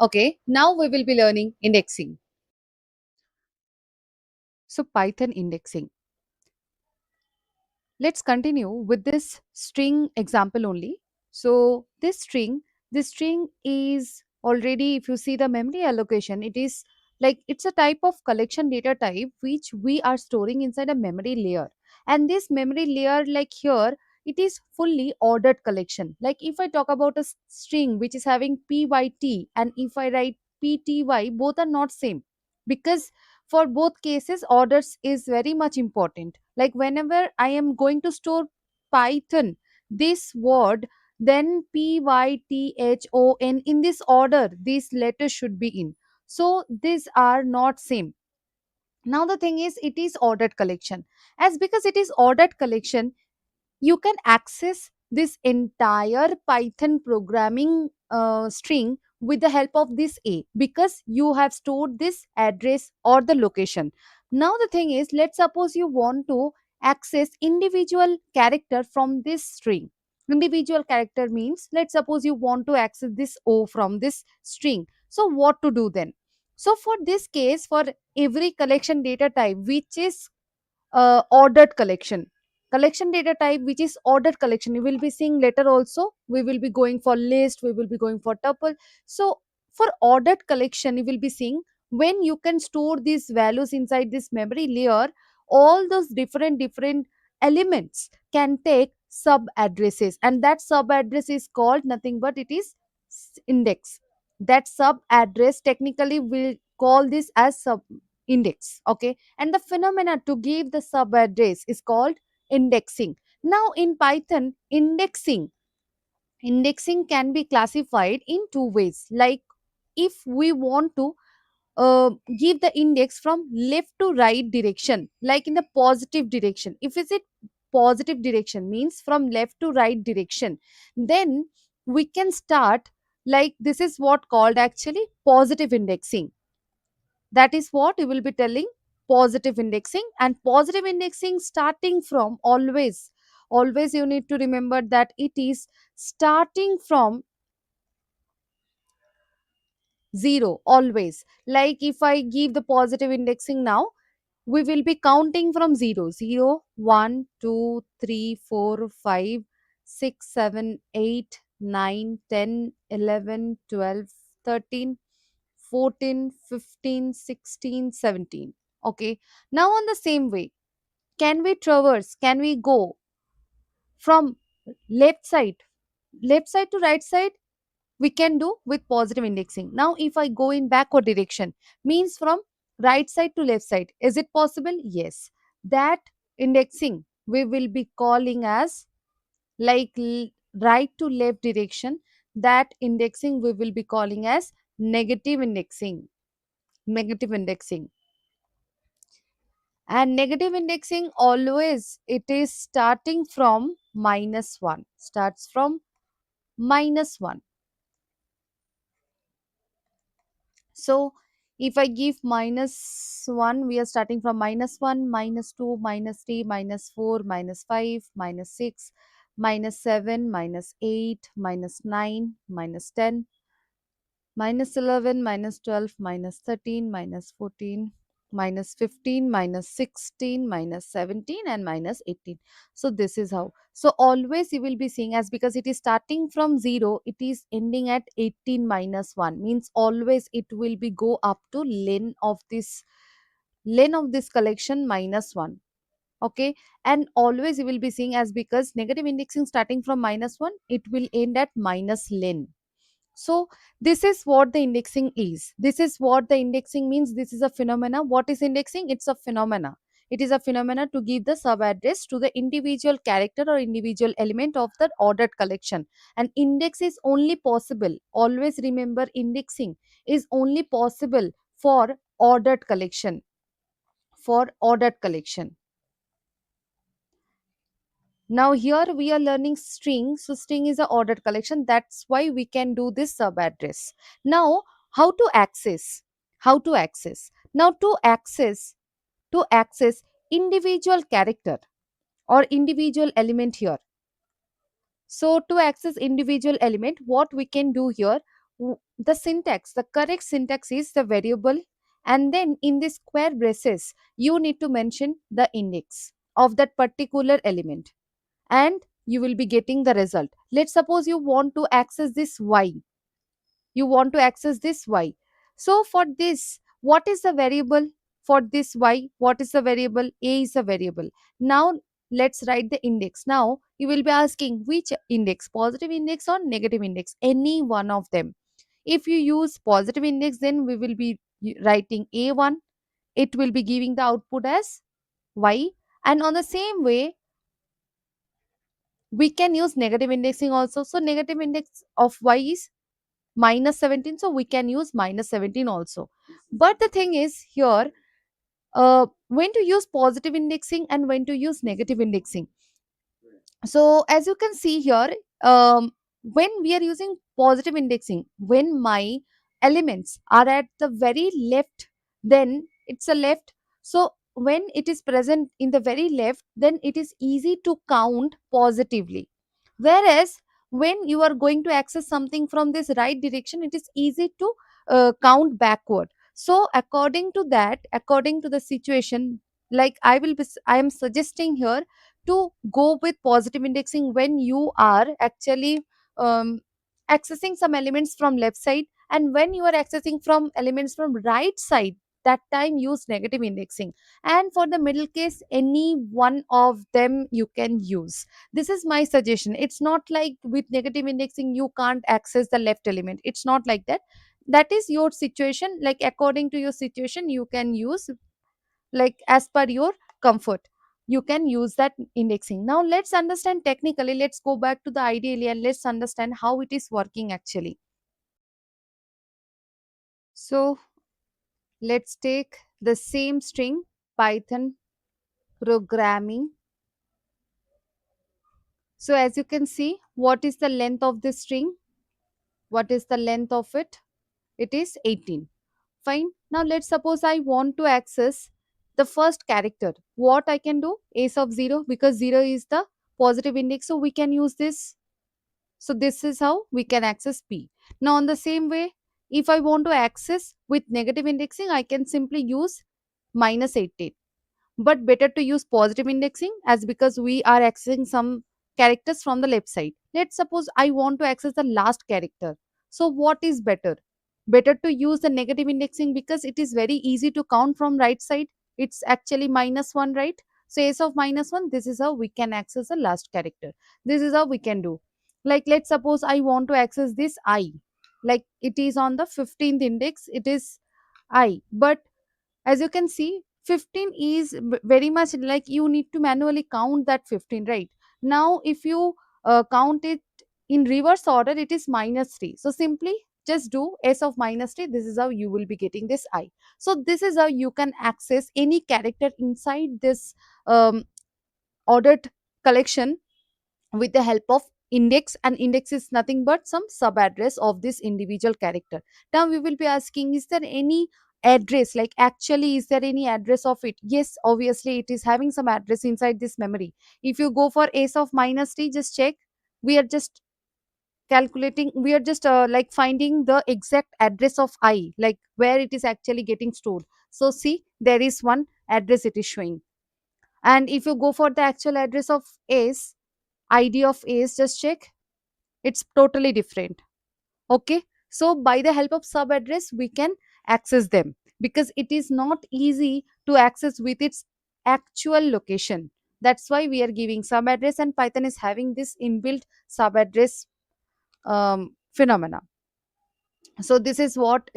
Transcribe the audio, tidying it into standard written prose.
Okay, now we will be learning indexing. So, Python indexing. Let's continue with this string example only. So, this string is already, if you see the memory allocation, it is like it's a type of collection data type which we are storing inside a memory layer. And this memory layer, like here, it is fully ordered collection. Like if I talk about a string which is having pyt and if I write pty, both are not same, because for both cases orders is very much important. Like whenever I am going to store python, this word, then python, in this order these letters should be in. So these are not same. Now the thing is, it is ordered collection. As because it is ordered collection, you can access this entire python programming string with the help of this a, because you have stored this address or the location. Now the thing is, let's suppose you want to access individual character from this string. Individual character means, let's suppose you want to access this o from this string. So what to do then? So for this case, for every collection data type which is ordered collection data type which is ordered collection, you will be seeing later also, we will be going for list, we will be going for tuple. So for ordered collection, you will be seeing, when you can store these values inside this memory layer, all those different elements can take sub addresses, and that sub address is called nothing but it is index. That sub address technically will call this as sub index. Okay, and the phenomena to give the sub address is called indexing. Now in python, indexing can be classified in two ways. Like if we want to give the index from left to right direction, like in the positive direction, if it's a positive direction means from left to right direction, then we can start, like this is what called actually positive indexing. That is what you will be telling, positive indexing. And positive indexing starting from, always you need to remember that it is starting from 0 always. Like if I give the positive indexing now, we will be counting from 0, 0, 1, 2, 3, 4, 5, 6, 7, 8, 9, 10, 11, 12, 13, 14, 15, 16, 17. Okay, now on the same way, can we go from left side to right side? We can do with positive indexing. Now if I go in backward direction, means from right side to left side, is it possible? Yes. That indexing we will be calling as, like right to left direction, that indexing we will be calling as negative indexing. Negative indexing. And negative indexing, always it is starting from -1, starts from -1. So if I give -1, we are starting from -1, -2, -3, -4, -5, -6, -7, -8, -9, -10, -11, -12, -13, -14, -15, -16, -17, and -18. So this is how. So always you will be seeing, as because it is starting from 0, it is ending at 18 -1, means always it will be go up to len of this collection -1. Okay, and always you will be seeing, as because negative indexing starting from -1, it will end at minus len. So this is what the indexing is. This is what the indexing means. This is a phenomena. What is indexing? It's a phenomena. It is a phenomena to give the sub address to the individual character or individual element of the ordered collection. And index is only possible. Always remember, indexing is only possible for ordered collection. For ordered collection. Now here we are learning string. So string is a ordered collection. That's why we can do this sub address. Now how to access? How to access? Now to access individual character or individual element here. So to access individual element, what we can do here? the syntax, the correct syntax is the variable, and then in the square braces you need to mention the index of that particular element, and you will be getting the result. Let's suppose you want to access this y, you want to access this y. So for this, what is the variable? For this y, what is the variable? A is a variable. Now let's write the index. Now you will be asking which index, positive index or negative index, any one of them. If you use positive index, then we will be writing a1, it will be giving the output as y. And on the same way, we can use negative indexing also. So negative index of y is minus 17, so we can use minus 17 also. But the thing is here, when to use positive indexing and when to use negative indexing. So as you can see here, when we are using positive indexing, when my elements are at the very left, then it's a left. So when it is present in the very left, then it is easy to count positively. Whereas when you are going to access something from this right direction, it is easy to count backward. So according to that, according to the situation, like I am suggesting here to go with positive indexing when you are actually um, accessing some elements from left side, and when you are accessing from elements from right side, that time use negative indexing. And for the middle case, any one of them you can use. This is my suggestion. It's not like with negative indexing you can't access the left element, it's not like that. That is your situation, like according to your situation you can use, like as per your comfort, you can use that indexing. Now let's understand technically, let's go back to the ideally and let's understand how it is working actually. So let's take the same string, Python programming. So as you can see, what is the length of this string? What is the length of it? It is 18. Fine. Now let's suppose I want to access the first character. What I can do? Ace of 0, because 0 is the positive index, so we can use this. So this is how we can access P. Now on the same way, if I want to access with negative indexing, I can simply use minus 18. But better to use positive indexing, as because we are accessing some characters from the left side. Let's suppose I want to access the last character. So what is better? Better to use the negative indexing because it is very easy to count from right side. It's actually minus 1, right? So ace of minus 1, this is how we can access the last character. This is how we can do. Like let's suppose I want to access this I. Like it is on the 15th index, it is I. But as you can see, 15 is very much like you need to manually count that 15, right? Now if you count it in reverse order, it is minus 3. So simply just do s of minus 3, this is how you will be getting this I. So this is how you can access any character inside this ordered collection with the help of index. And index is nothing but some sub address of this individual character. Now we will be asking, is there any address, like actually is there any address of it? Yes, obviously it is having some address inside this memory. If you go for ace of minus 3, just check, we are just calculating, we are just like finding the exact address of I, like where it is actually getting stored. So see, there is one address it is showing. And if you go for the actual address of ace, id of ace, just check, it's totally different. Okay, so by the help of sub address we can access them, because it is not easy to access with its actual location. That's why we are giving sub address, and Python is having this inbuilt sub address phenomena. So this is what